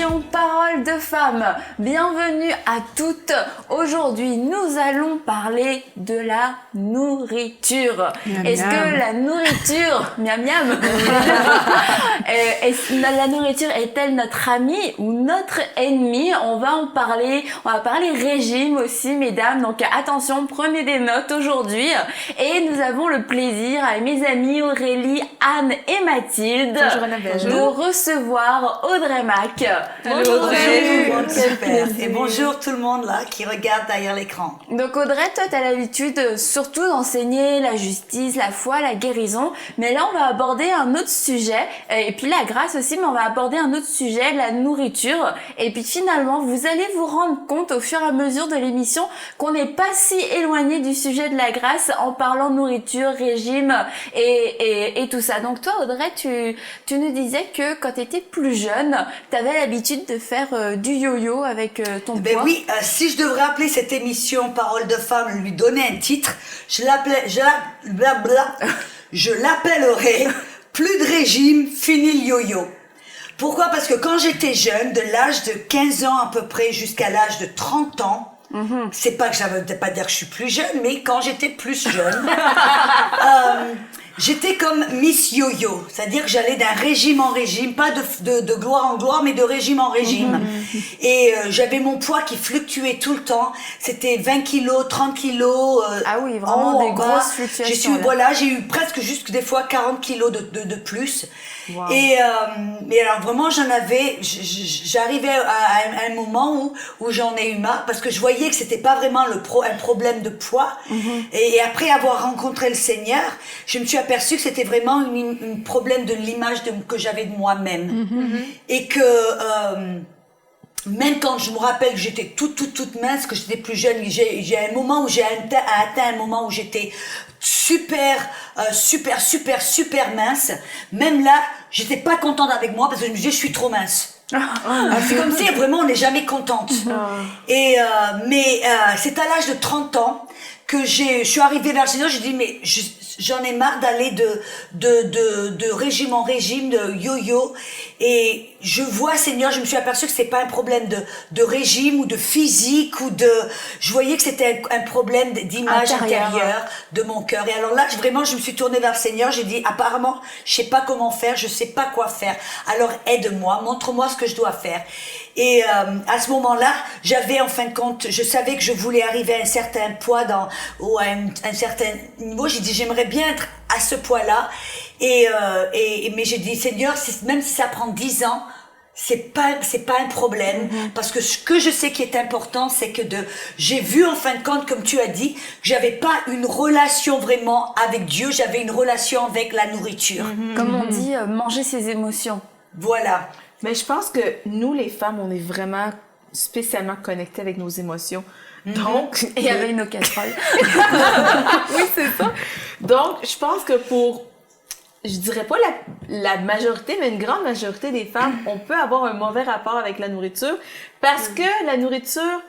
l'émission Parole de femmes. Bienvenue à toutes. Aujourd'hui, nous allons parler de la nourriture. Miam, Est-ce miam. que la nourriture, miam miam, la nourriture est-elle notre amie ou notre ennemi? On va parler régime aussi, mesdames. Donc attention, prenez des notes aujourd'hui. Et nous avons le plaisir, avec mes amies Aurélie, Anne et Mathilde, de recevoir Audrey Mac. Hello, Audrey. Bonjour, super. Et bonjour tout le monde là qui regarde derrière l'écran. Donc Audrey, toi tu as l'habitude surtout d'enseigner la justice, la foi, la guérison, mais là on va aborder un autre sujet, et puis la grâce aussi, mais on va aborder un autre sujet, la nourriture, et puis finalement vous allez vous rendre compte au fur et à mesure de l'émission qu'on n'est pas si éloigné du sujet de la grâce en parlant nourriture, régime et tout ça. Donc toi Audrey, tu nous disais que quand tu étais plus jeune, tu avais l'habitude de faire du yo-yo avec ton poids. Oui, si je devrais appeler cette émission Parole de femme, lui donner un titre, je l'appellerais Plus de régime, fini le yo-yo. Pourquoi? Parce que quand j'étais jeune, de l'âge de 15 ans à peu près jusqu'à l'âge de 30 ans, c'est pas que ça veut pas dire que je suis plus jeune, mais quand j'étais plus jeune, j'étais comme Miss Yo-Yo, c'est-à-dire que j'allais d'un régime en régime, pas de gloire en gloire, mais de régime en régime. Et j'avais mon poids qui fluctuait tout le temps. C'était 20 kilos, 30 kilos. Ah oui, vraiment des grosses fluctuations. J'ai eu presque jusque des fois 40 kilos de plus. Wow. Et mais alors vraiment j'arrivais à un moment où j'en ai eu marre parce que je voyais que c'était pas vraiment un problème de poids. Et après avoir rencontré le Seigneur, je me suis aperçue que c'était vraiment un problème de l'image que j'avais de moi-même. Et que même quand je me rappelle que j'étais toute mince, que j'étais plus jeune, j'ai un moment où j'ai atteint un moment où j'étais super mince. Même là, j'étais pas contente avec moi parce que je me disais je suis trop mince. C'est comme si vraiment on n'est jamais contente. Et mais c'est à l'âge de 30 ans que je suis arrivée vers le Seigneur, j'ai dit mais j'en ai marre d'aller de régime en régime, de yo-yo, et je vois, Seigneur, je me suis aperçue que c'est pas un problème de régime ou de physique je voyais que c'était un problème d'image intérieure de mon cœur. Et alors là, vraiment, je me suis tournée vers le Seigneur, j'ai dit, apparemment, je sais pas comment faire, je sais pas quoi faire. Alors aide-moi, montre-moi ce que je dois faire. Et à ce moment-là, j'avais en fin de compte, je savais que je voulais arriver à un certain poids ou à un certain niveau. J'ai dit, j'aimerais bien être à ce poids-là. Mais j'ai dit, Seigneur, même si ça prend 10 ans, c'est pas un problème, parce que ce que je sais qui est important, c'est que j'ai vu en fin de compte, comme tu as dit, que j'avais pas une relation vraiment avec Dieu, j'avais une relation avec la nourriture. Comme on dit, manger ses émotions. Voilà. Mais je pense que nous, les femmes, on est vraiment spécialement connectées avec nos émotions. Donc, Et avec nos casseroles. oui, c'est ça. Donc, je pense que je dirais pas la majorité, mais une grande majorité des femmes, on peut avoir un mauvais rapport avec la nourriture parce que la nourriture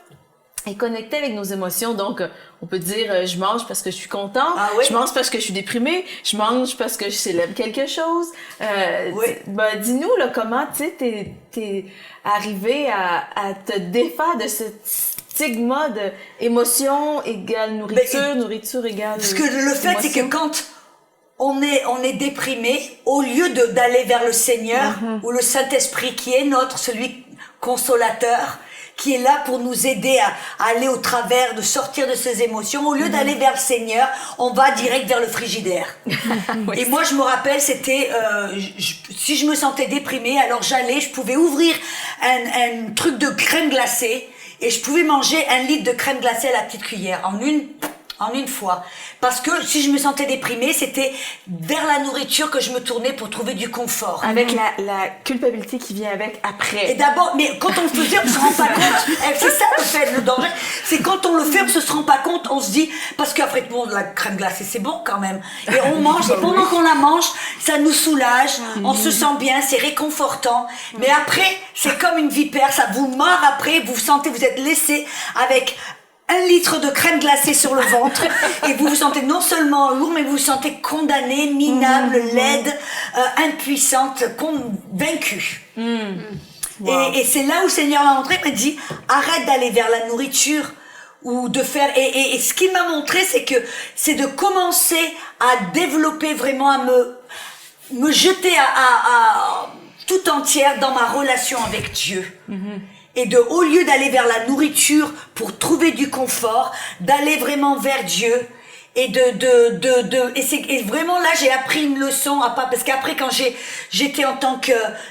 est connectée avec nos émotions. Donc, on peut dire, je mange parce que je suis contente, je mange parce que je suis déprimée, je mange parce que je célèbre quelque chose. Dis-nous, là, comment, tu sais, t'es arrivé à te défaire de ce stigma de émotion égale nourriture, nourriture égale parce que le fait, c'est que quand on est déprimé, au lieu d'aller vers le Seigneur ou le Saint-Esprit qui est celui consolateur, qui est là pour nous aider à aller au travers, de sortir de ces émotions, au lieu d'aller vers le Seigneur, on va direct vers le frigidaire. Et moi, je me rappelle, c'était si je me sentais déprimée, alors je pouvais ouvrir un truc de crème glacée et je pouvais manger 1 litre de crème glacée à la petite cuillère en une fois. Parce que si je me sentais déprimée, c'était vers la nourriture que je me tournais pour trouver du confort. Avec la culpabilité qui vient avec après. Et d'abord, mais quand on le faisait, on se rend pas compte. C'est ça le fait, le danger. C'est quand on le fait, on se rend pas compte, on se dit, parce qu'après tout, la crème glacée, c'est bon quand même. Et on mange, et pendant qu'on la mange, ça nous soulage, on se sent bien, c'est réconfortant. Mais après, c'est comme une vipère, ça vous mord après, vous sentez, vous êtes laissé avec 1 litre de crème glacée sur le ventre et vous vous sentez non seulement lourd, mais vous vous sentez condamné, minable, laide, impuissante, vaincue. Wow. Et c'est là où le Seigneur m'a montré, il m'a dit, arrête d'aller vers la nourriture ou de faire, et ce qu'il m'a montré, c'est de commencer à développer vraiment, à me jeter à tout entière dans ma relation avec Dieu. Et au lieu d'aller vers la nourriture pour trouver du confort, d'aller vraiment vers Dieu. Et et vraiment là, j'ai appris une leçon parce qu'après quand j'étais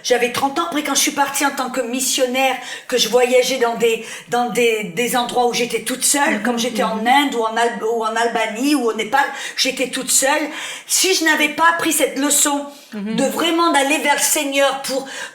j'avais 30 ans, après quand je suis partie en tant que missionnaire, que je voyageais dans des endroits où j'étais toute seule, comme j'étais en Inde ou en Albanie ou au Népal, j'étais toute seule. Si je n'avais pas appris cette leçon de vraiment d'aller vers le Seigneur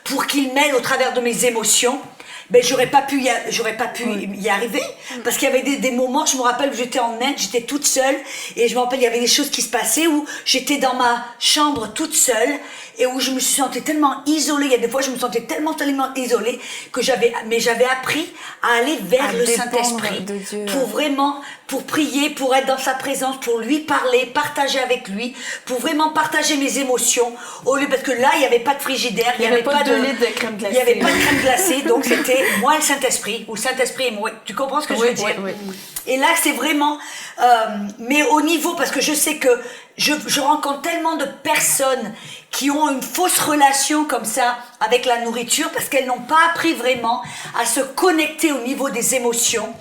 pour qu'il m'aide au travers de mes émotions, ben j'aurais pas pu y arriver, parce qu'il y avait des moments, je me rappelle, où j'étais en Inde, j'étais toute seule, et je me rappelle, il y avait des choses qui se passaient où j'étais dans ma chambre toute seule, et où je me suis sentie tellement isolée. Il y a des fois, je me sentais tellement isolée que j'avais appris à aller vers le Saint-Esprit pour prier, pour être dans sa présence, pour lui parler, partager avec lui, pour vraiment partager mes émotions, parce que là, il n'y avait pas de frigidaire, il n'y avait pas de crème glacée. Il n'y avait pas de crème glacée, donc c'était moi et le Saint-Esprit, ou le Saint-Esprit et moi. Tu comprends ce que je veux dire? Oui. Et là, c'est vraiment, mais au niveau, parce que je sais que je rencontre tellement de personnes qui ont une fausse relation comme ça avec la nourriture, parce qu'elles n'ont pas appris vraiment à se connecter au niveau des émotions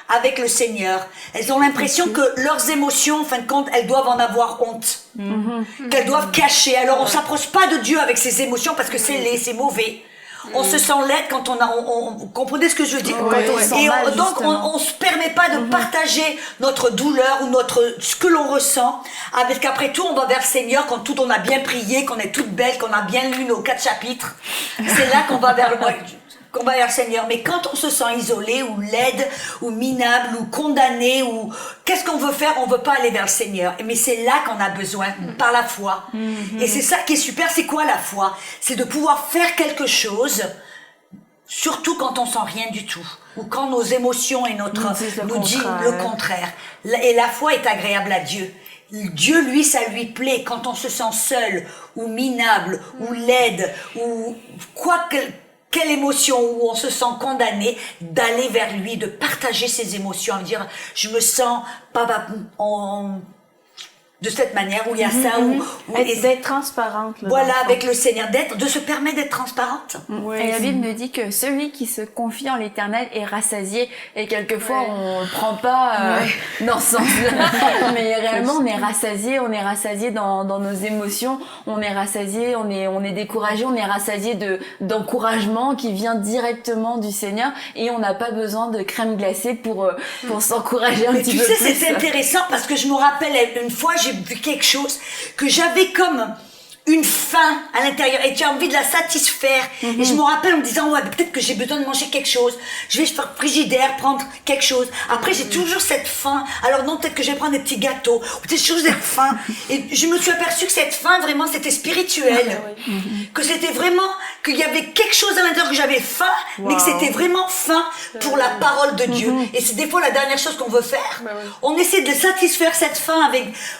avec le Seigneur. Elles ont l'impression que leurs émotions, en fin de compte, elles doivent en avoir honte. Qu'elles doivent cacher. Alors on s'approche pas de Dieu avec ses émotions parce que c'est laid, c'est mauvais. On se sent laide quand on comprenez ce que je veux dire? Donc on se permet pas de partager notre douleur ou ce que l'on ressent, avec qu'après tout on va vers le Seigneur quand on a bien prié, qu'on est toute belle, qu'on a bien lu nos 4 chapitres. C'est là qu'on va vers le Seigneur. Mais quand on se sent isolé ou laide ou minable ou condamné ou qu'est-ce qu'on veut faire? On veut pas aller vers le Seigneur. Mais c'est là qu'on a besoin, par la foi. Et c'est ça qui est super. C'est quoi la foi? C'est de pouvoir faire quelque chose, surtout quand on sent rien du tout, ou quand nos émotions et nous disent le contraire. Et la foi est agréable à Dieu. Dieu, lui, ça lui plaît quand on se sent seul ou minable ou laide ou quelle émotion, où on se sent condamné, d'aller vers lui, de partager ses émotions, à dire je me sens pas de cette manière, où il y a ça, et d'être transparente. Là, voilà, avec le Seigneur, de se permettre d'être transparente. Et la Bible me dit que celui qui se confie en l'Éternel est rassasié, et quelquefois on le prend pas dans ce sens-là, mais réellement on est rassasié dans nos émotions, on est rassasié, on est découragé, on est rassasié d'encouragement qui vient directement du Seigneur, et on n'a pas besoin de crème glacée pour s'encourager un petit peu plus. Tu sais, c'est intéressant parce que je me rappelle une fois, j'ai vu quelque chose que j'avais comme une faim à l'intérieur et tu as envie de la satisfaire. Et je me rappelle en me disant ouais, peut-être que j'ai besoin de manger quelque chose, je vais faire frigidaire, prendre quelque chose. Après j'ai toujours cette faim, alors non, peut-être que je vais prendre des petits gâteaux, ou peut-être toujours cette faim. Et je me suis aperçue que cette faim vraiment c'était spirituel, que c'était vraiment, qu'il y avait quelque chose à l'intérieur, que j'avais faim, mais que c'était vraiment faim pour la parole de Dieu. Et c'est des fois la dernière chose qu'on veut faire. On essaie de satisfaire cette faim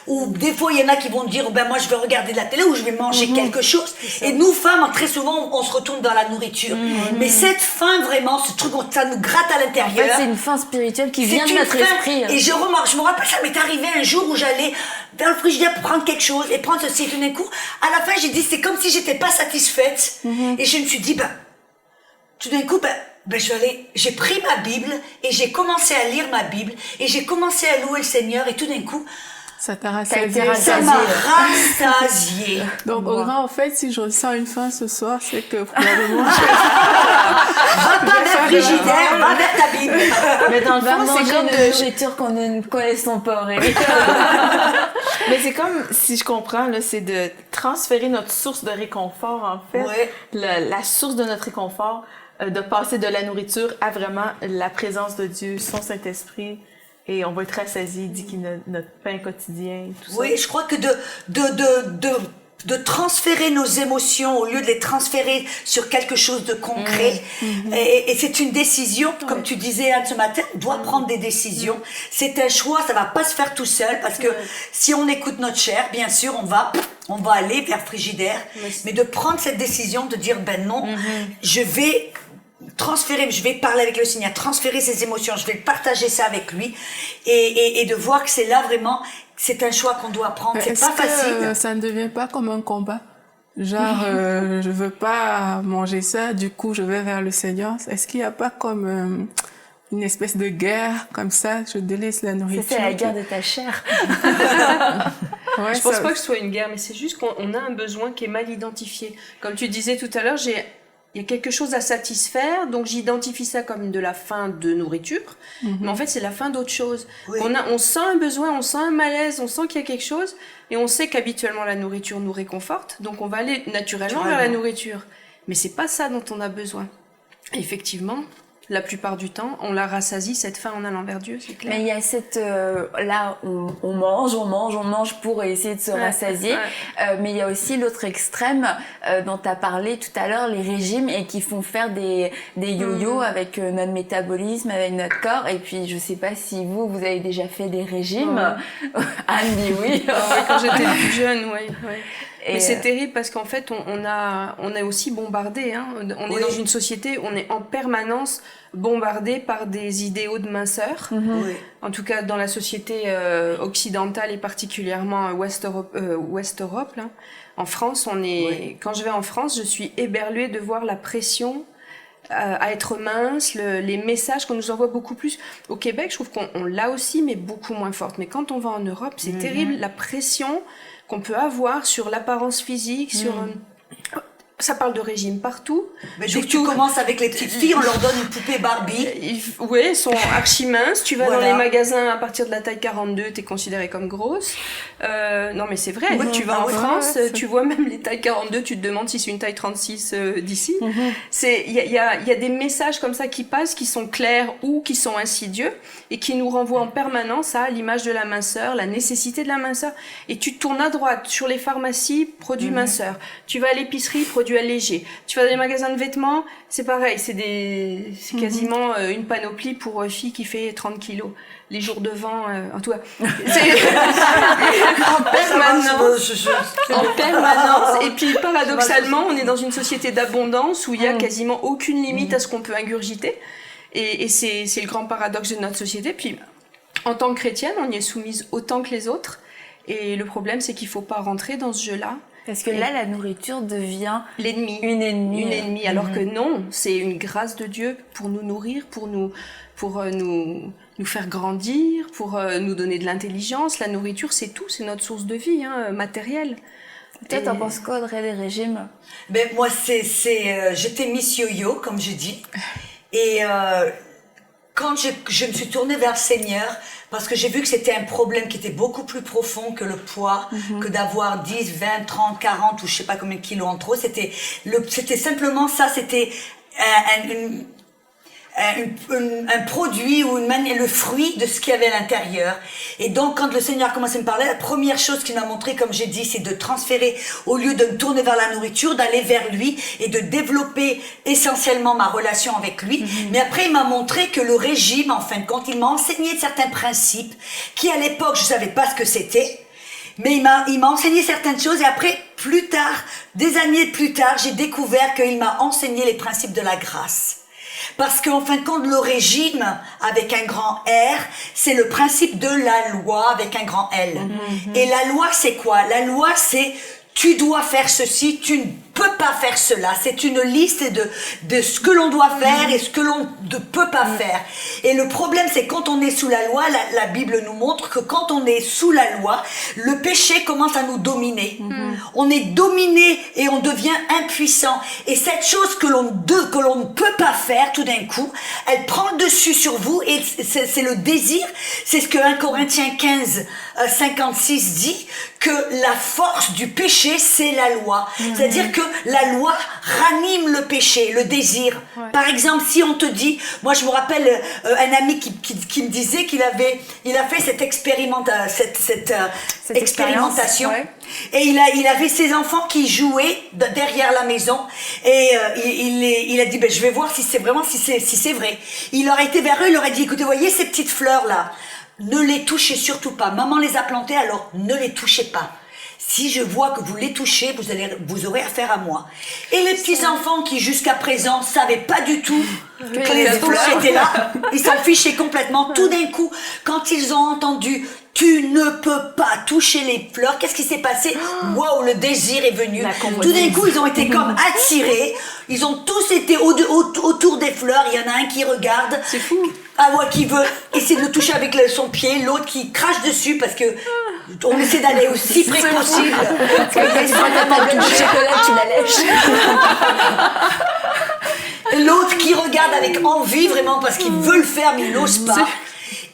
ou des fois il y en a qui vont dire ben moi je vais regarder de la télé ou je vais manger quelque chose. Et nous femmes, très souvent, on se retourne dans la nourriture. Mais cette faim, vraiment, ce truc, ça nous gratte à l'intérieur. En fait, c'est une faim spirituelle qui vient de notre esprit. Et je me rappelle, ça m'est arrivé un jour où j'allais dans le frigidaire pour prendre quelque chose et prendre ceci. Et tout d'un coup, à la fin, j'ai dit, c'est comme si j'étais pas satisfaite. Et je me suis dit, tout d'un coup, j'ai pris ma Bible et j'ai commencé à lire ma Bible et j'ai commencé à louer le Seigneur et tout d'un coup, ça t'a rassasié. Ça m'a rassasié. Donc, au grand, en fait, si je ressens une faim ce soir, c'est que probablement va pas vers le frigidaire, va vers ta Bible. Mais dans le fond, c'est comme de nourriture qu'on ne connaissons pas, Aurélie. Mais c'est comme, si je comprends, là, c'est de transférer notre source de réconfort, en fait. Ouais. La source de notre réconfort, de passer de la nourriture à vraiment la présence de Dieu, son Saint-Esprit. Et on va être rassasié, il dit qu'il est notre pain quotidien, tout ça. Oui, je crois que de transférer nos émotions au lieu de les transférer sur quelque chose de concret. Et c'est une décision, comme tu disais Anne ce matin, on doit prendre des décisions. C'est un choix, ça va pas se faire tout seul parce que si on écoute notre chair, bien sûr, on va aller vers frigidaire, mais de prendre cette décision de dire ben non, je vais transférer, je vais parler avec le Seigneur, transférer ses émotions, je vais partager ça avec lui et de voir que c'est là vraiment, c'est un choix qu'on doit prendre. C'est pas facile. Ça ne devient pas comme un combat? Genre, je veux pas manger ça, du coup, je vais vers le Seigneur. Est-ce qu'il n'y a pas comme une espèce de guerre comme ça? Je délaisse la nourriture. C'est la guerre de ta chair. Ouais, Je pense pas que ce soit une guerre, mais c'est juste qu'on a un besoin qui est mal identifié. Comme tu disais tout à l'heure, il y a quelque chose à satisfaire, donc j'identifie ça comme de la faim de nourriture, mais en fait c'est la faim d'autre chose. Oui. On sent un besoin, on sent un malaise, on sent qu'il y a quelque chose, et on sait qu'habituellement la nourriture nous réconforte, donc on va aller naturellement vers la nourriture. Mais c'est pas ça dont on a besoin. Et effectivement, la plupart du temps, on la rassasie, cette faim en allant vers Dieu, c'est clair. Mais il y a cette... là, on mange pour essayer de se rassasier. Mais il y a aussi l'autre extrême dont tu as parlé tout à l'heure, les régimes, et qui font faire des yo-yo avec notre métabolisme, avec notre corps. Et puis, je sais pas si vous avez déjà fait des régimes. Anne dit oui. Quand j'étais plus jeune, ouais. Mais Et c'est terrible parce qu'en fait, on est aussi bombardé. Hein. On est dans une société où on est en permanence bombardé par des idéaux de minceur. Oui. En tout cas, dans la société occidentale et particulièrement West Europe, là. En France, quand je vais en France, je suis éberluée de voir la pression à être mince, les messages qu'on nous envoie beaucoup plus. Au Québec, je trouve qu'on l'a aussi, mais beaucoup moins forte. Mais quand on va en Europe, c'est terrible, la pression qu'on peut avoir sur l'apparence physique, sur... Ça parle de régime partout. Mais dès que tu commences avec les petites filles, on leur donne une poupée Barbie. Oui, elles sont archi minces. Tu vas Voilà. dans les magasins à partir de la taille 42, t'es considérée comme grosse. Non, mais c'est vrai. Oui, tu vas en oui, France, tu vois même les tailles 42, tu te demandes si c'est une taille 36 d'ici. Il y a des messages comme ça qui passent, qui sont clairs ou qui sont insidieux et qui nous renvoient en permanence à l'image de la minceur, la nécessité de la minceur. Et tu tournes à droite sur les pharmacies, produits minceur. Tu vas à l'épicerie, produits allégés. Tu vas dans les magasins de vêtements, c'est pareil, c'est quasiment une panoplie pour fille qui fait 30 kilos. Les jours de vent, en tout cas. En permanence. Et puis, paradoxalement, on est dans une société d'abondance où il y a quasiment aucune limite à ce qu'on peut ingurgiter. Et c'est le grand paradoxe de notre société. Puis, en tant que chrétienne, on y est soumise autant que les autres. Et le problème, c'est qu'il faut pas rentrer dans ce jeu-là. parce que là, la nourriture devient l'ennemi. Une ennemie. Une ennemie. Alors que non, c'est une grâce de Dieu pour nous nourrir, pour nous faire grandir, pour nous donner de l'intelligence. La nourriture, c'est tout, c'est notre source de vie, matérielle. Toi, t'en penses quoi, Audrey, des régimes? Ben, moi, j'étais Miss Yo-Yo, comme je dis. Et quand je me suis tournée vers le Seigneur, parce que j'ai vu que c'était un problème qui était beaucoup plus profond que le poids, que d'avoir 10, 20, 30, 40 ou je sais pas combien de kilos en trop. C'était simplement ça, c'était un produit ou le fruit de ce qu'il y avait à l'intérieur. Et donc, quand le Seigneur a commencé à me parler, la première chose qu'il m'a montré, comme j'ai dit, c'est de transférer, au lieu de me tourner vers la nourriture, d'aller vers lui et de développer essentiellement ma relation avec lui. Mais après, il m'a montré que le régime, en fin de compte, il m'a enseigné certains principes qui, à l'époque, je savais pas ce que c'était. Mais il m'a enseigné certaines choses et après, plus tard, des années plus tard, j'ai découvert qu'il m'a enseigné les principes de la grâce. Parce qu'en fin de compte, le régime, avec un grand R, c'est le principe de la loi avec un grand L. Et la loi, c'est quoi? La loi, c'est tu dois faire ceci, tu ne peux pas faire cela. C'est une liste de ce que l'on doit faire et ce que l'on ne peut pas faire. Et le problème, c'est quand on est sous la loi, la Bible nous montre que quand on est sous la loi, le péché commence à nous dominer. On est dominé et on devient impuissant. Et cette chose que l'on ne peut pas faire tout d'un coup, elle prend le dessus sur vous et c'est le désir. C'est ce que 1 Corinthiens 15, 56 dit, que la force du péché, c'est la loi. C'est-à-dire que la loi ranime le péché, le désir. Ouais. Par exemple, si on te dit, moi je me rappelle un ami qui me disait il a fait cette expérimentation. Ouais. Et il avait ses enfants qui jouaient derrière la maison et il a dit je vais voir si c'est vrai. Il aurait été vers eux, il leur a dit écoutez, voyez ces petites fleurs là, ne les touchez surtout pas. Maman les a plantées, alors ne les touchez pas. Si je vois que vous les touchez, vous aurez affaire à moi. Et les petits enfants qui jusqu'à présent savaient pas du tout que les fleurs étaient là, ils s'en fichaient complètement. Tout d'un coup, quand ils ont entendu tu ne peux pas toucher les fleurs, qu'est-ce qui s'est passé? Waouh, le désir est venu. Tout d'un coup, ils ont été comme attirés. Ils ont tous été autour des fleurs. Il y en a un qui regarde. C'est fou. Ah ouais, qui veut essayer de le toucher avec son pied, l'autre qui crache dessus parce que on essaie d'aller aussi près que possible. Parce que quand tu prends ta tablette de chocolat, tu la lèches. L'autre qui regarde avec envie vraiment parce qu'il veut le faire mais il n'ose pas.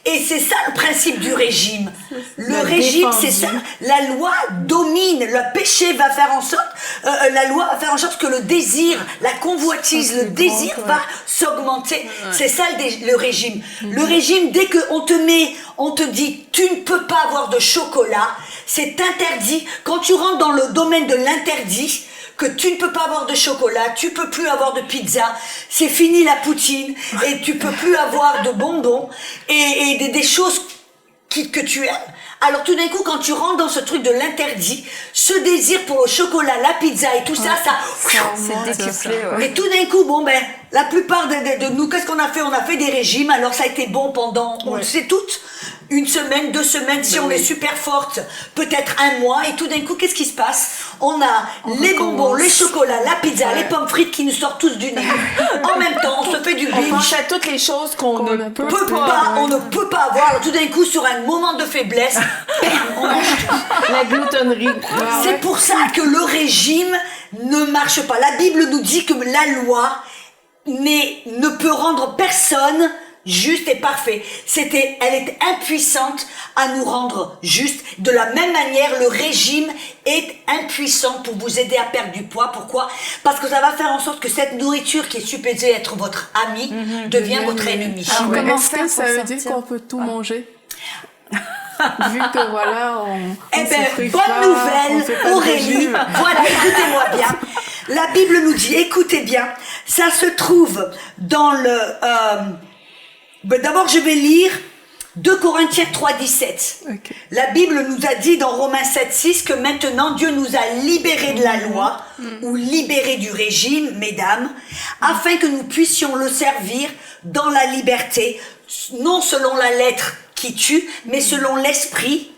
Et c'est ça le principe du régime. Le régime, c'est ça. La loi domine. Le péché va faire en sorte, la loi va faire en sorte que le désir, la convoitise, le désir va s'augmenter. C'est ça le régime. Le régime, dès qu'on te dit, tu ne peux pas avoir de chocolat, c'est interdit. Quand tu rentres dans le domaine de l'interdit, que tu ne peux pas avoir de chocolat, tu peux plus avoir de pizza, c'est fini la poutine, et tu peux plus avoir de bonbons, et des choses que tu aimes. Alors tout d'un coup, quand tu rentres dans ce truc de l'interdit, ce désir pour le chocolat, la pizza et tout ça, C'est décuplé, ouais. et tout d'un coup, la plupart de nous, qu'est-ce qu'on a fait? On a fait des régimes, alors ça a été bon pendant, on le sait toutes, 1 semaine, 2 semaines, si on est super forte, peut-être 1 mois, et tout d'un coup, qu'est-ce qui se passe? On a les bonbons, les chocolats, la pizza, les pommes frites qui nous sortent tous du nez. En même temps, on se fait du On binge. pense à toutes les choses qu'on ne peut pas. On ne peut pas avoir. Alors, tout d'un coup, sur un moment de faiblesse, on mange tout. La gloutonnerie. C'est pour ça que le régime ne marche pas. La Bible nous dit que la loi ne peut rendre personne juste et parfait. Elle est impuissante à nous rendre juste. De la même manière, le régime est impuissant pour vous aider à perdre du poids. Pourquoi? Parce que ça va faire en sorte que cette nourriture qui est supposée être votre ami devient votre ennemi. Alors, Ouais. comment Est-ce faire que ça pour veut dire sortir? qu'on peut tout manger? Vu que voilà, Eh ben, bonne nouvelle, Aurélie. Voilà, écoutez-moi bien. La Bible nous dit, écoutez bien, ça se trouve dans le... d'abord, je vais lire 2 Corinthiens 3,17. Ok. La Bible nous a dit dans Romains 7,6 que maintenant Dieu nous a libérés de la loi, ou libérés du régime, mesdames, afin que nous puissions le servir dans la liberté, non selon la lettre qui tue, mais selon l'esprit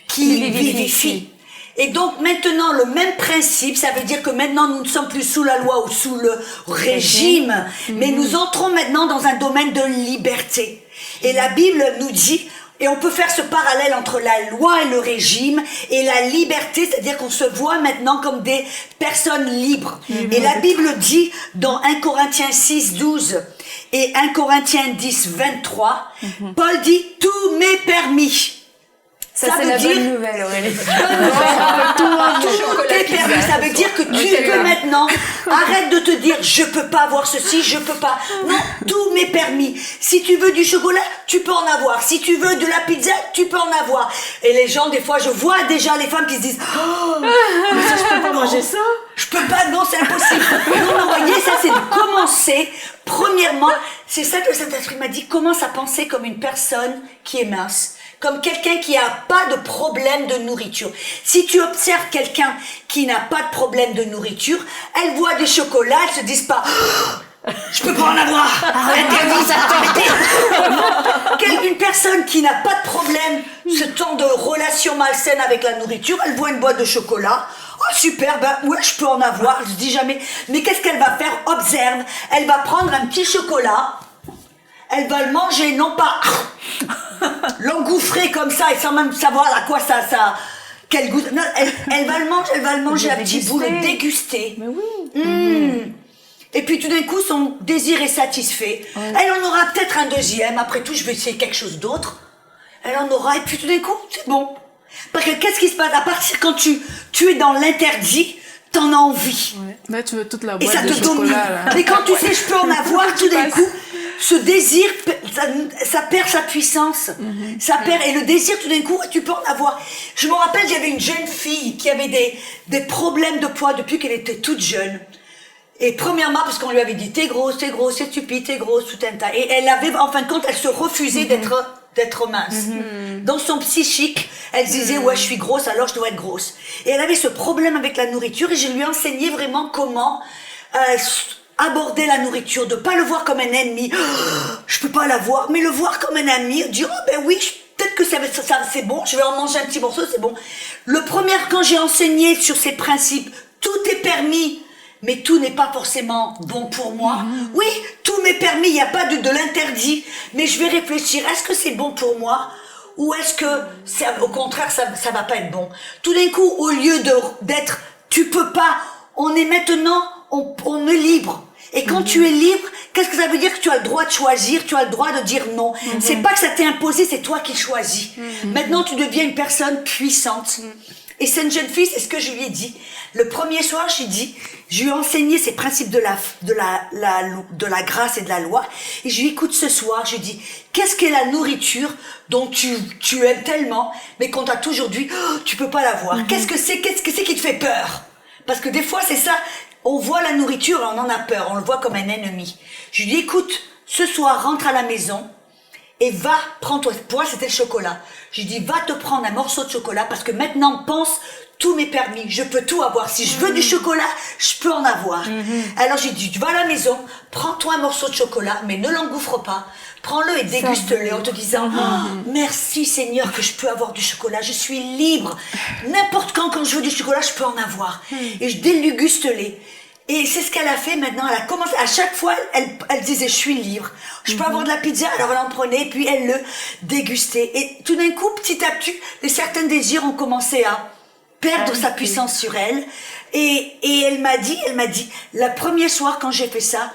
qui vivifie. Et donc maintenant, le même principe, ça veut dire que maintenant nous ne sommes plus sous la loi ou sous le régime, mais nous entrons maintenant dans un domaine de liberté. Et la Bible nous dit, et on peut faire ce parallèle entre la loi et le régime, et la liberté, c'est-à-dire qu'on se voit maintenant comme des personnes libres. Et la Bible dit dans 1 Corinthiens 6, 12 et 1 Corinthiens 10, 23, Paul dit, tout m'est permis. Ça, c'est veut la dire- bonne nouvelle, Aurélie. Tout est permis, ça veut dire que tu peux maintenant, arrête de te dire je peux pas avoir ceci, je peux pas. Non, tout m'est permis. Si tu veux du chocolat, tu peux en avoir. Si tu veux de la pizza, tu peux en avoir. Et les gens, des fois, je vois déjà les femmes qui se disent oh, mais ça, je peux pas manger ça. Je peux pas, non, c'est impossible. Non, mais voyez, ça c'est de commencer. Premièrement, c'est ça que le Saint-Esprit m'a dit, commence à penser comme une personne qui est mince. Comme quelqu'un qui n'a pas de problème de nourriture. Si tu observes quelqu'un qui n'a pas de problème de nourriture, elle voit des chocolats, elle se dit pas oh, je peux pas en avoir. Interdit, ça une personne qui n'a pas de problème, ce temps de relation malsaine avec la nourriture, elle voit une boîte de chocolat. Oh super, ouais, je peux en avoir. Je dis jamais. Mais qu'est-ce qu'elle va faire? Observe. Elle va prendre un petit chocolat. Elle va le manger, non pas l'engouffrer comme ça et sans même savoir à quoi ça quel goût. Non, elle va le manger à petits bouts, le déguster. Mais oui. Et puis tout d'un coup, son désir est satisfait. Ouais. Elle en aura peut-être un deuxième. Après tout, je vais essayer quelque chose d'autre. Elle en aura et puis tout d'un coup, c'est bon. Parce que qu'est-ce qui se passe? À partir quand tu es dans l'interdit, t'en as envie. Ouais. Là, tu veux toute la Et boîte ça de te domine. chocolat. Là. Mais quand tu sais, je peux en avoir, tout d'un coup, ce désir, ça perd sa puissance. Ça perd, et le désir, tout d'un coup, tu peux en avoir. Je me rappelle, j'avais une jeune fille qui avait des problèmes de poids depuis qu'elle était toute jeune. Et premièrement, parce qu'on lui avait dit, t'es grosse, c'est stupide, t'es grosse, tout un tas. Et elle avait, en fin de compte, elle se refusait d'être d'être mince. Dans son psychique, elle disait ouais, je suis grosse, alors je dois être grosse. Et elle avait ce problème avec la nourriture et je lui ai enseigné vraiment comment aborder la nourriture, de pas le voir comme un ennemi. Je peux pas la voir, mais le voir comme un ami, dire oh ben oui, peut-être que ça c'est bon, je vais en manger un petit morceau, c'est bon. Le premier, quand j'ai enseigné sur ces principes, tout est permis, mais tout n'est pas forcément bon pour moi. Oui, tout m'est permis, il n'y a pas de l'interdit, mais je vais réfléchir, est-ce que c'est bon pour moi? Ou est-ce que, au contraire, ça va pas être bon? Tout d'un coup, au lieu d'être, tu peux pas, on est maintenant, on est libre. Et quand tu es libre, qu'est-ce que ça veut dire? Que tu as le droit de choisir, tu as le droit de dire non. C'est pas que ça t'est imposé, c'est toi qui choisis. Maintenant, tu deviens une personne puissante. Et cette jeune fille, c'est ce que je lui ai dit. Le premier soir, je lui ai enseigné ces principes de la grâce et de la loi. Et je lui ai dit, écoute, ce soir, je lui ai dit, qu'est-ce qu'est la nourriture dont tu aimes tellement, mais qu'on t'a toujours dit, oh, tu peux pas l'avoir. Qu'est-ce que c'est qui te fait peur? Parce que des fois, c'est ça. On voit la nourriture et on en a peur. On le voit comme un ennemi. Je lui dis, écoute, ce soir, rentre à la maison et va prendre, pour moi, c'était le chocolat. Je lui dis, va te prendre un morceau de chocolat parce que maintenant, pense, tout m'est permis. Je peux tout avoir. Si je veux du chocolat, je peux en avoir. Alors, j'ai dit, tu vas à la maison, prends-toi un morceau de chocolat, mais ne l'engouffre pas. Prends-le et déguste-le en te disant, oh, merci Seigneur que je peux avoir du chocolat. Je suis libre. N'importe quand je veux du chocolat, je peux en avoir. Et je déguste-les. Et c'est ce qu'elle a fait maintenant. Elle a commencé, à chaque fois, elle disait, je suis libre. Je peux avoir de la pizza. Alors elle en prenait, puis elle le dégustait. Et tout d'un coup, petit à petit, certains désirs ont commencé à perdre sa puissance sur elle. Et elle m'a dit, la première soir quand j'ai fait ça,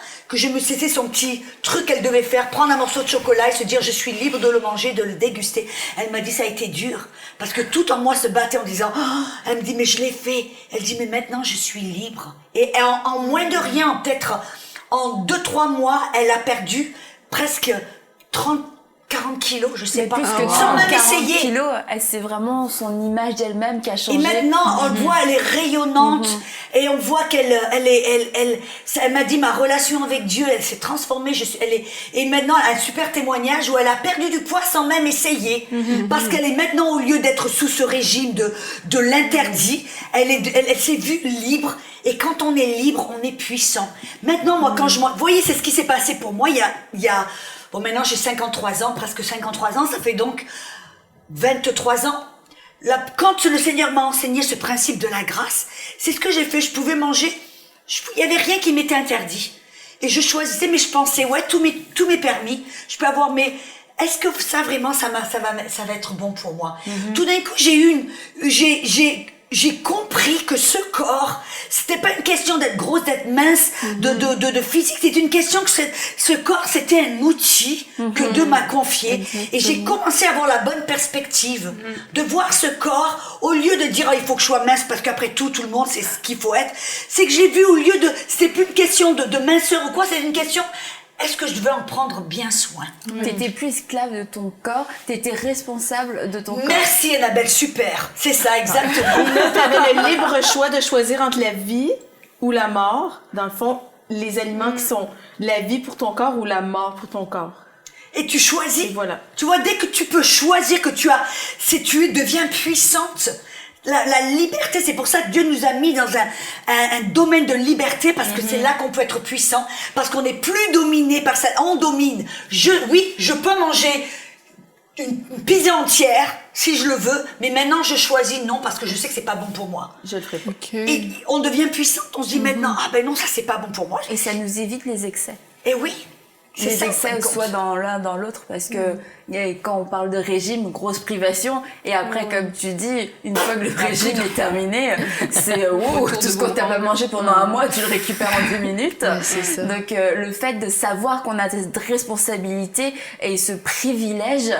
c'était son petit truc qu'elle devait faire, prendre un morceau de chocolat et se dire je suis libre de le manger, de le déguster. Elle m'a dit ça a été dur, parce que tout en moi se battait en disant, oh, elle me dit mais je l'ai fait. Elle dit mais maintenant je suis libre. Et en moins de rien, peut-être en 2-3 mois, elle a perdu presque 40 kilos, je sais pas. Plus que sans même 40 essayer. kilos, c'est vraiment son image d'elle-même qui a changé. Et maintenant, on le voit, elle est rayonnante. Et on voit elle m'a dit, ma relation avec Dieu, elle s'est transformée. Et maintenant, elle a un super témoignage où elle a perdu du poids sans même essayer. Parce qu'elle est maintenant, au lieu d'être sous ce régime de l'interdit, elle s'est vue libre. Et quand on est libre, on est puissant. Maintenant, moi, vous voyez, c'est ce qui s'est passé pour moi. Bon, maintenant, j'ai 53 ans, presque 53 ans, ça fait donc 23 ans. Quand le Seigneur m'a enseigné ce principe de la grâce, c'est ce que j'ai fait. Je pouvais manger, il y avait rien qui m'était interdit. Et je choisissais, mais je pensais, ouais, tout m'est permis. Je peux avoir, mais est-ce que ça vraiment, ça va être bon pour moi? Tout d'un coup, j'ai compris que ce corps, c'était pas une question d'être grosse, d'être mince, de physique, c'était une question que ce corps, c'était un outil que Dieu m'a confié. Et j'ai commencé à avoir la bonne perspective de voir ce corps, au lieu de dire, oh, il faut que je sois mince parce qu'après tout le monde sait ce qu'il faut être. C'est que j'ai vu, au lieu c'était plus une question de minceur ou quoi, c'est une question, est-ce que je devais en prendre bien soin? T'étais plus esclave de ton corps, t'étais responsable de ton corps. Merci Annabelle, super. C'est ça, exactement. Tu avais le libre choix de choisir entre la vie ou la mort. Dans le fond, les aliments qui sont la vie pour ton corps ou la mort pour ton corps. Et tu choisis. Et voilà. Tu vois, dès que tu peux choisir que tu deviens puissante. La liberté, c'est pour ça que Dieu nous a mis dans un domaine de liberté, parce que c'est là qu'on peut être puissant, parce qu'on n'est plus dominé par ça. On domine. Je peux manger une pizza entière si je le veux, mais maintenant je choisis non parce que je sais que c'est pas bon pour moi. Je le ferai pas. Okay. Et on devient puissante, on se dit maintenant, ah ben non, ça c'est pas bon pour moi. Et ça nous évite les excès. Et oui. C'est Les ça, excès, soit dans l'un, dans l'autre, parce que quand on parle de régime, grosse privation, et après, comme tu dis, une fois que le régime est terminé, c'est wow, tout ce qu'on t'a pas mangé pendant un mois, tu le récupères en 2 minutes. C'est ça. Donc, le fait de savoir qu'on a cette responsabilité et ce privilège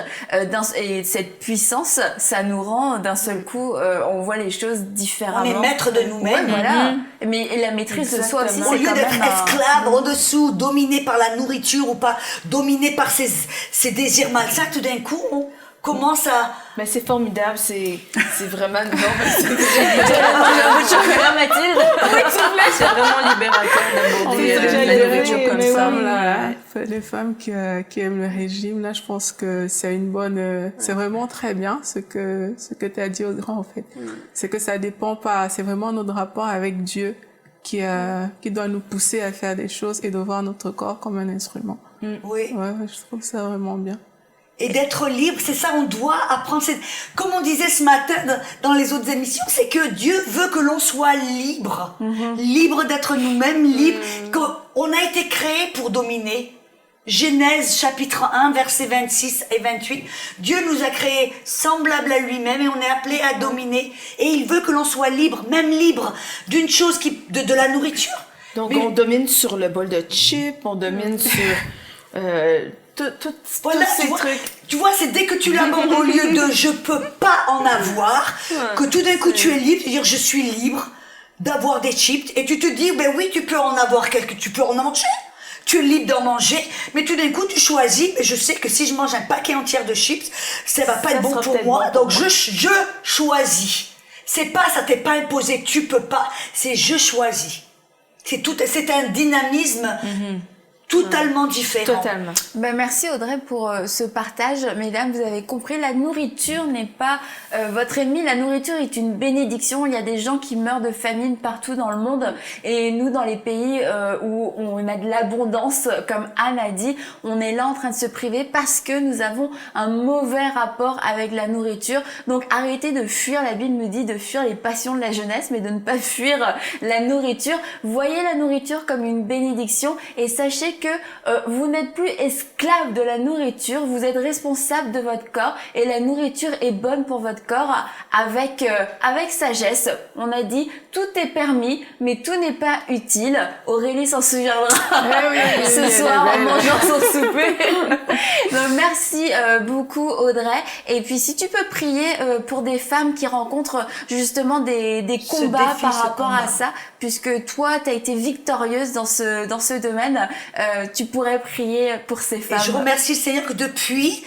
et cette puissance, ça nous rend d'un seul coup, on voit les choses différemment. On est maître de nous-mêmes. Ouais, voilà. Mais la maîtrise de soi aussi, Au c'est lieu quand d'être même esclave en dessous, dominé par la nourriture ou pas dominé par ses désirs malsains, tout d'un coup, comment ça... Mais c'est formidable, c'est vraiment... Non, mais c'est Mathilde. c'est vraiment libérateur d'aborder la nourriture comme ça. Là, les femmes qui aiment le régime, là, je pense que c'est une bonne, c'est vraiment très bien ce que tu as dit Audrey, en fait. C'est que ça dépend pas, c'est vraiment notre rapport avec Dieu qui doit nous pousser à faire des choses et de voir notre corps comme un instrument. Oui. Ouais, je trouve ça vraiment bien. Et d'être libre, c'est ça, on doit apprendre. Comme on disait ce matin dans les autres émissions, c'est que Dieu veut que l'on soit libre. Libre d'être nous-mêmes, libre. On a été créé pour dominer. Genèse chapitre 1, versets 26 et 28. Dieu nous a créés semblables à lui-même et on est appelé à dominer. Et il veut que l'on soit libre, même libre d'une chose de la nourriture. Donc on domine sur le bol de chips, on domine sur... Voilà, tous ces trucs. Tu vois, c'est dès que tu l'abordes au lieu de je peux pas en avoir, que tout d'un coup tu es libre, de dire je suis libre d'avoir des chips, et tu te dis, ben oui, tu peux en avoir tu peux en manger. Tu es libre d'en manger, mais tout d'un coup tu choisis, mais je sais que si je mange un paquet entier de chips, ça va pas être bon pour moi, donc je choisis. C'est t'est pas imposé, tu peux pas, c'est je choisis. C'est un dynamisme totalement différent. Totalement. Ben merci Audrey pour ce partage. Mesdames, vous avez compris, la nourriture n'est pas votre ennemi. La nourriture est une bénédiction. Il y a des gens qui meurent de famine partout dans le monde. Et nous, dans les pays où on a de l'abondance, comme Anne a dit, on est là en train de se priver parce que nous avons un mauvais rapport avec la nourriture. Donc arrêtez de fuir. La Bible nous dit de fuir les passions de la jeunesse, mais de ne pas fuir la nourriture. Voyez la nourriture comme une bénédiction et sachez que vous n'êtes plus esclave de la nourriture, vous êtes responsable de votre corps et la nourriture est bonne pour votre corps avec sagesse. On a dit tout est permis, mais tout n'est pas utile. Aurélie s'en souviendra ce soir en mangeant son souper. Donc merci beaucoup Audrey. Et puis si tu peux prier pour des femmes qui rencontrent justement des combats par rapport à ça, puisque toi tu as été victorieuse dans ce domaine. Tu pourrais prier pour ces femmes. Et je remercie le Seigneur que depuis,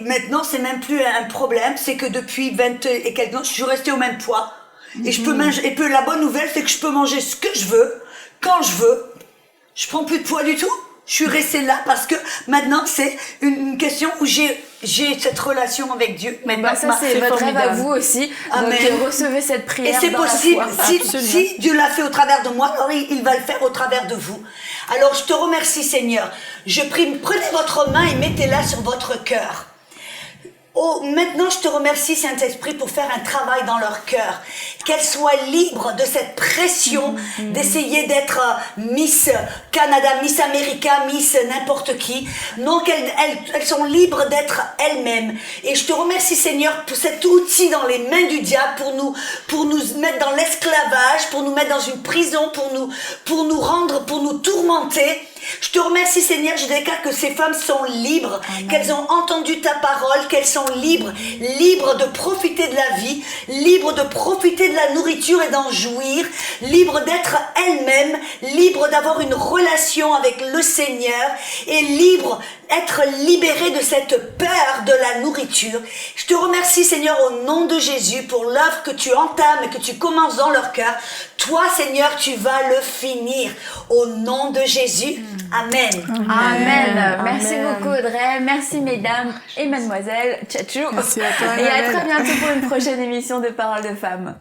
maintenant c'est même plus un problème, c'est que depuis 20 et quelques ans, je suis restée au même poids. Et je peux manger, et puis la bonne nouvelle, c'est que je peux manger ce que je veux, quand je veux. Je prends plus de poids du tout. Je suis restée là parce que maintenant c'est une question où j'ai cette relation avec Dieu. Bah ça c'est votre rêve à vous aussi. Amen. Donc recevez cette prière. Et c'est dans possible. la foi. Si Dieu l'a fait au travers de moi, alors il va le faire au travers de vous. Alors je te remercie Seigneur. Je prie, prenez votre main et mettez-la sur votre cœur. Oh, maintenant, je te remercie, Saint-Esprit, pour faire un travail dans leur cœur. Qu'elles soient libres de cette pression d'essayer d'être Miss Canada, Miss America, Miss n'importe qui. Non, qu'elles sont libres d'être elles-mêmes. Et je te remercie, Seigneur, pour cet outil dans les mains du diable, pour nous mettre dans l'esclavage, pour nous mettre dans une prison, pour nous tourmenter. Je te remercie Seigneur, je déclare que ces femmes sont libres, qu'elles ont entendu ta parole, qu'elles sont libres de profiter de la vie, libres de profiter de la nourriture et d'en jouir, libres d'être elles-mêmes, libres d'avoir une relation avec le Seigneur et être libérées de cette peur de la nourriture. Je te remercie Seigneur au nom de Jésus pour l'œuvre que tu entames et que tu commences dans leur cœur. Toi Seigneur, tu vas le finir au nom de Jésus. Amen. Amen. Merci beaucoup Audrey, merci mesdames et mademoiselles. Tchao. Merci à toi, et à Annabelle. très bientôt pour une prochaine émission de Paroles de Femmes.